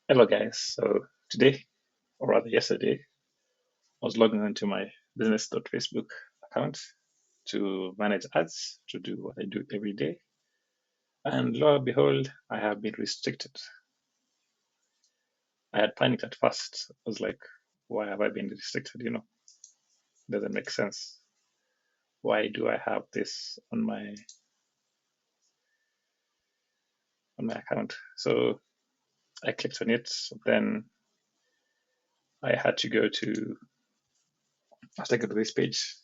Hello, guys. So today, or rather yesterday, I was logging into my business.facebook account to manage ads, to do what I do every day. And lo and behold, I have been restricted. I had panicked at first. I was like, why have I been restricted? Doesn't make sense. Why do I have this on my account? So I clicked on it. Then I had to go to, I was taken to this page,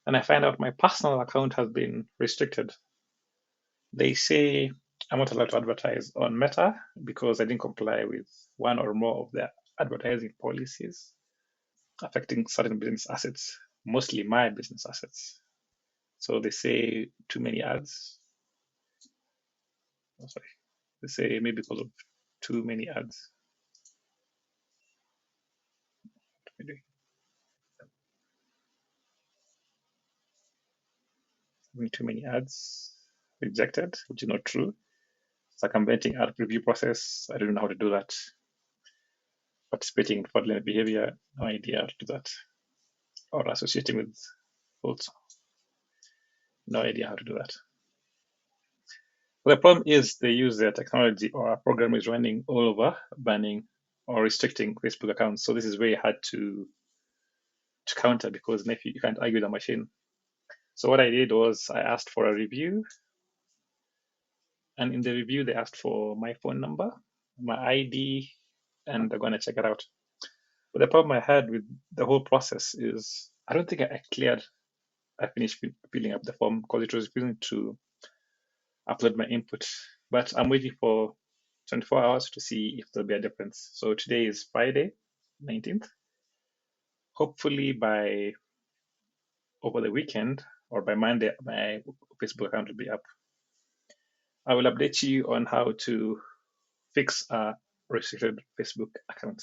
and I find out my personal account has been restricted. They say I'm not allowed to advertise on Meta because I didn't comply with one or more of their advertising policies affecting certain business assets, mostly my business assets. So they say too many ads. Oh, sorry. They say maybe because of too many ads. Maybe having too many ads rejected, which is not true. Circumventing ad review process. I don't know how to do that. Participating in fraudulent behavior. No idea how to do that. Or associating with faults. No idea how to do that. The problem is they use their technology or a program is running all over, banning or restricting Facebook accounts. So this is very hard to counter because you can't argue the machine. So what I did was I asked for a review, and in the review they asked for my phone number, my ID, and they're gonna check it out. But the problem I had with the whole process is I don't think I finished filling up the form because it was refusing to upload my input. But I'm waiting for 24 hours to see if there'll be a difference. So today is Friday, 19th. Hopefully by over the weekend or by Monday, my Facebook account will be up. I will update you on how to fix a restricted Facebook account.